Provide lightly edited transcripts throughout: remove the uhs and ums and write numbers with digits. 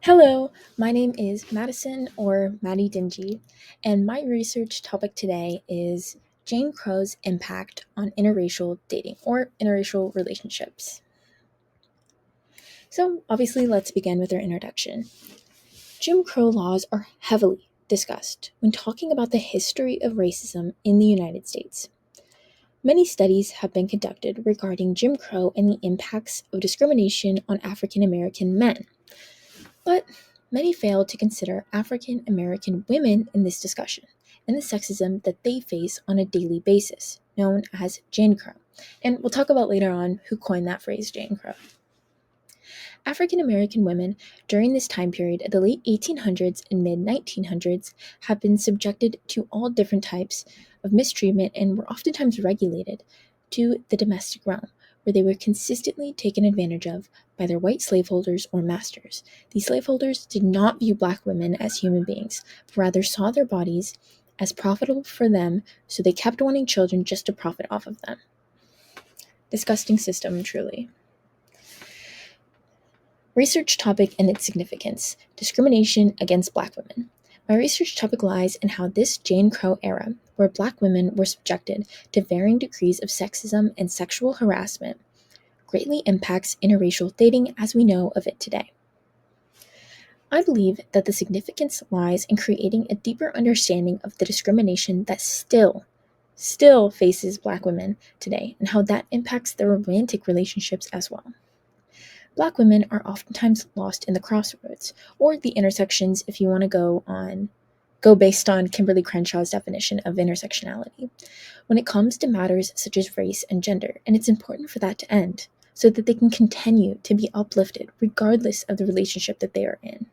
Hello, my name is Madison or Maddie Dingy, and my research topic today is Jane Crow's impact on interracial dating or interracial relationships. So, obviously, let's begin with our introduction. Jim Crow laws are heavily discussed when talking about the history of racism in the United States. Many studies have been conducted regarding Jim Crow and the impacts of discrimination on African American men. But many fail to consider African American women in this discussion and the sexism that they face on a daily basis, known as Jane Crow. And we'll talk about later on who coined that phrase, Jane Crow. African American women during this time period of the late 1800s and mid 1900s have been subjected to all different types of mistreatment and were oftentimes regulated to the domestic realm, where they were consistently taken advantage of by their white slaveholders or masters. These slaveholders did not view black women as human beings, but rather saw their bodies as profitable for them, so they kept wanting children just to profit off of them. Disgusting system, truly. Research topic and its significance: discrimination against black women. My research topic lies in how this Jane Crow era, where black women were subjected to varying degrees of sexism and sexual harassment, greatly impacts interracial dating as we know of it today. I believe that the significance lies in creating a deeper understanding of the discrimination that still faces black women today and how that impacts their romantic relationships as well. Black women are oftentimes lost in the crossroads, or the intersections if you want to go based on Kimberly Crenshaw's definition of intersectionality, when it comes to matters such as race and gender, and it's important for that to end, so that they can continue to be uplifted regardless of the relationship that they are in.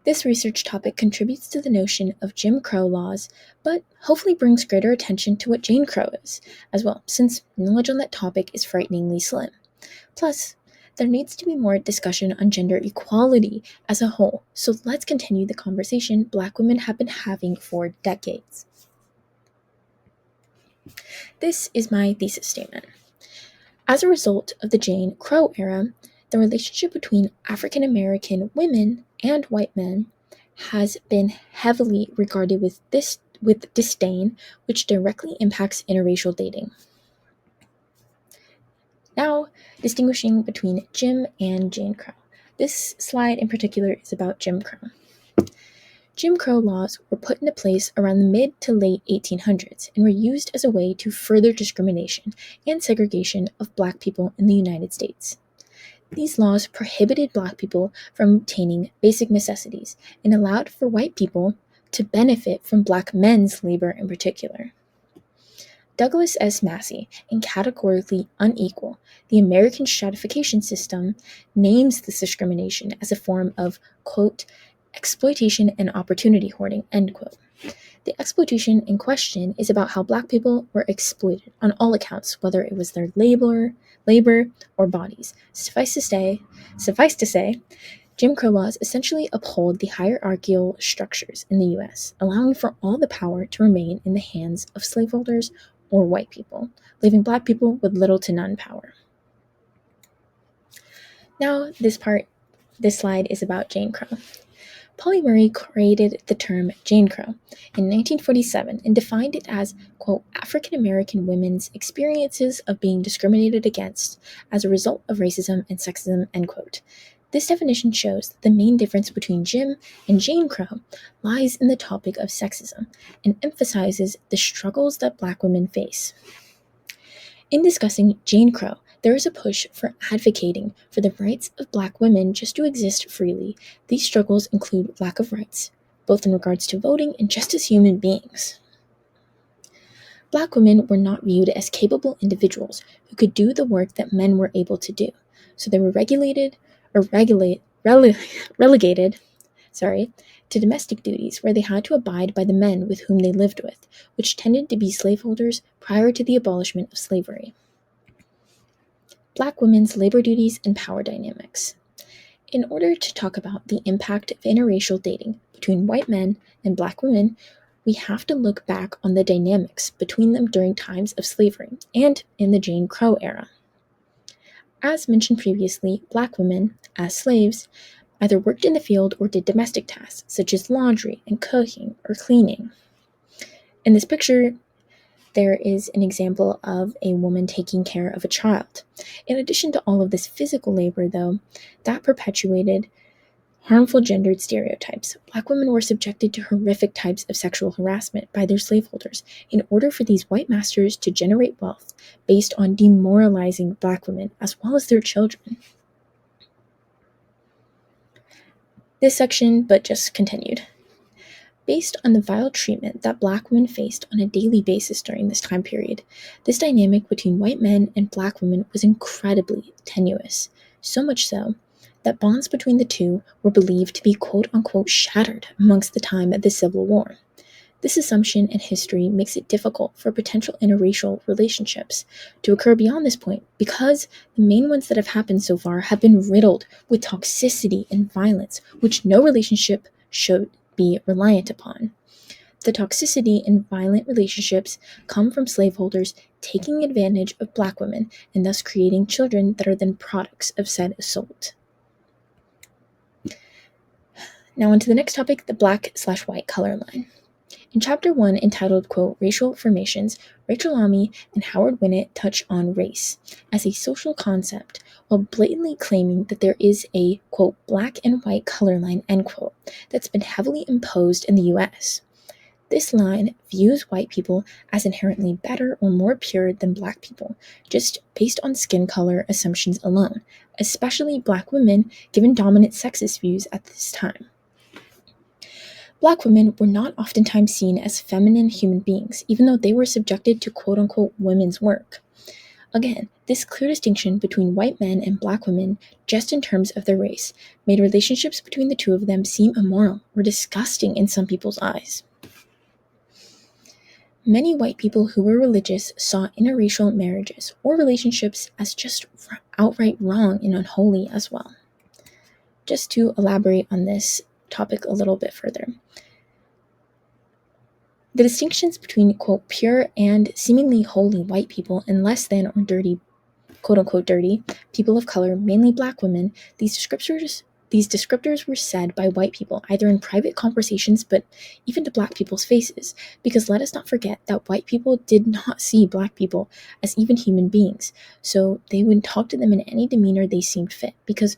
This research topic contributes to the notion of Jim Crow laws, but hopefully brings greater attention to what Jane Crow is, as well, since knowledge on that topic is frighteningly slim. Plus, there needs to be more discussion on gender equality as a whole, so let's continue the conversation black women have been having for decades. This is my thesis statement. As a result of the Jane Crow era, the relationship between African American women and white men has been heavily regarded with disdain, which directly impacts interracial dating. Now, distinguishing between Jim and Jane Crow. This slide in particular is about Jim Crow. Jim Crow laws were put into place around the mid to late 1800s and were used as a way to further discrimination and segregation of black people in the United States. These laws prohibited black people from obtaining basic necessities and allowed for white people to benefit from black men's labor in particular. Douglas S. Massey, in Categorically Unequal, the American Stratification System, names this discrimination as a form of, quote, exploitation and opportunity hoarding, end quote. The exploitation in question is about how black people were exploited on all accounts, whether it was their labor, or bodies. Suffice to say, Jim Crow laws essentially uphold the hierarchical structures in the U.S., allowing for all the power to remain in the hands of slaveholders or white people, leaving black people with little to none power. Now, this slide is about Jane Crow. Polly Murray created the term Jane Crow in 1947 and defined it as, quote, African American women's experiences of being discriminated against as a result of racism and sexism, end quote. This definition shows that the main difference between Jim and Jane Crow lies in the topic of sexism and emphasizes the struggles that black women face. In discussing Jane Crow, there is a push for advocating for the rights of black women just to exist freely. These struggles include lack of rights, both in regards to voting and just as human beings. Black women were not viewed as capable individuals who could do the work that men were able to do, so they were relegated to domestic duties where they had to abide by the men with whom they lived with, which tended to be slaveholders prior to the abolishment of slavery. Black women's labor duties and power dynamics. In order to talk about the impact of interracial dating between white men and black women, we have to look back on the dynamics between them during times of slavery and in the Jane Crow era. As mentioned previously, Black women, as slaves, either worked in the field or did domestic tasks, such as laundry and cooking or cleaning. In this picture, there is an example of a woman taking care of a child. In addition to all of this physical labor, though, that perpetuated harmful gendered stereotypes. Black women were subjected to horrific types of sexual harassment by their slaveholders in order for these white masters to generate wealth based on demoralizing Black women as well as their children. This section, but just continued. Based on the vile treatment that Black women faced on a daily basis during this time period, this dynamic between white men and Black women was incredibly tenuous, so much so that bonds between the two were believed to be quote-unquote shattered amongst the time of the Civil War. This assumption in history makes it difficult for potential interracial relationships to occur beyond this point because the main ones that have happened so far have been riddled with toxicity and violence, which no relationship should be reliant upon. The toxicity in violent relationships come from slaveholders taking advantage of Black women and thus creating children that are then products of said assault. Now on to the next topic, the Black/white color line. In Chapter 1, entitled, quote, Racial Formations, Rachel Lamy and Howard Winnett touch on race as a social concept while blatantly claiming that there is a, quote, black and white color line, end quote, that's been heavily imposed in the U.S. This line views white people as inherently better or more pure than Black people, just based on skin color assumptions alone, especially Black women, given dominant sexist views at this time. Black women were not oftentimes seen as feminine human beings, even though they were subjected to quote-unquote women's work. Again, this clear distinction between white men and Black women, just in terms of their race, made relationships between the two of them seem immoral or disgusting in some people's eyes. Many white people who were religious saw interracial marriages or relationships as just outright wrong and unholy as well. Just to elaborate on this topic a little bit further. The distinctions between, quote, pure and seemingly holy white people and less than or dirty, quote-unquote dirty, people of color, mainly Black women, these descriptors were said by white people, either in private conversations, but even to Black people's faces, because let us not forget that white people did not see Black people as even human beings, so they would talk to them in any demeanor they seemed fit, because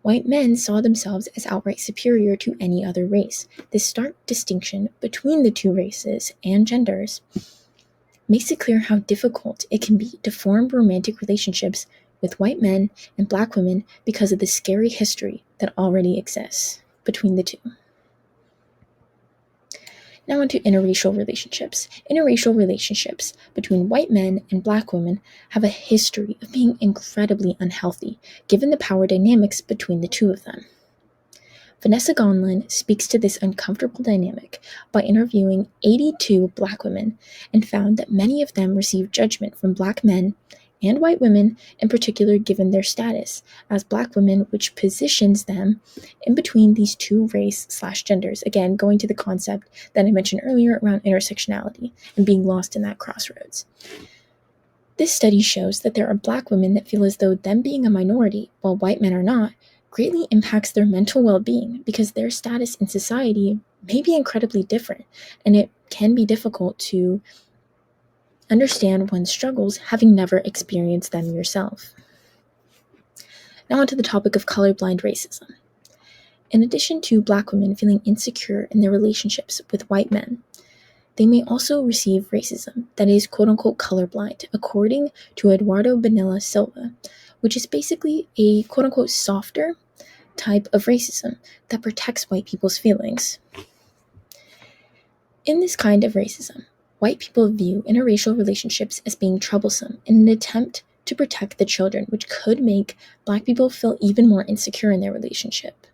white men saw themselves as outright superior to any other race. This stark distinction between the two races and genders makes it clear how difficult it can be to form romantic relationships with white men and Black women because of the scary history that already exists between the two. Now on to interracial relationships. Interracial relationships between white men and Black women have a history of being incredibly unhealthy, given the power dynamics between the two of them. Vanessa Gonlin speaks to this uncomfortable dynamic by interviewing 82 Black women and found that many of them received judgment from Black men and white women, in particular given their status as Black women, which positions them in between these two race/genders, again going to the concept that I mentioned earlier around intersectionality and being lost in that crossroads. This study shows that there are Black women that feel as though them being a minority, while white men are not, greatly impacts their mental well-being because their status in society may be incredibly different, and it can be difficult to understand one's struggles having never experienced them yourself. Now onto the topic of colorblind racism. In addition to Black women feeling insecure in their relationships with white men, they may also receive racism that is quote-unquote colorblind, according to Eduardo Bonilla Silva, which is basically a quote-unquote softer type of racism that protects white people's feelings. In this kind of racism, white people view interracial relationships as being troublesome in an attempt to protect the children, which could make Black people feel even more insecure in their relationship.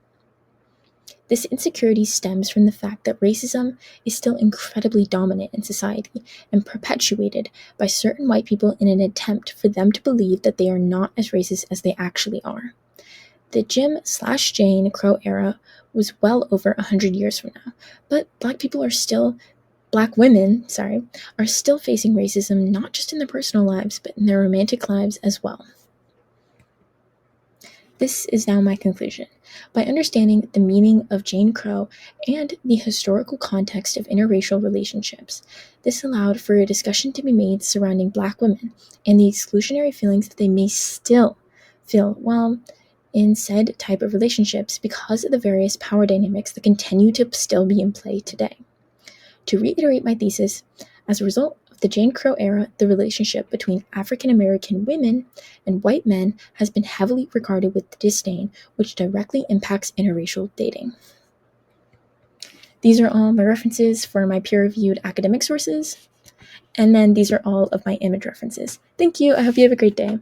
This insecurity stems from the fact that racism is still incredibly dominant in society and perpetuated by certain white people in an attempt for them to believe that they are not as racist as they actually are. The Jim/Jane Crow era was well over 100 years from now, but Black women are still facing racism not just in their personal lives, but in their romantic lives as well. This is now my conclusion. By understanding the meaning of Jane Crow and the historical context of interracial relationships, this allowed for a discussion to be made surrounding Black women and the exclusionary feelings that they may still feel while in said type of relationships because of the various power dynamics that continue to still be in play today. To reiterate my thesis, as a result of the Jane Crow era, the relationship between African American women and white men has been heavily regarded with disdain, which directly impacts interracial dating. These are all my references for my peer-reviewed academic sources, and then these are all of my image references. Thank you. I hope you have a great day.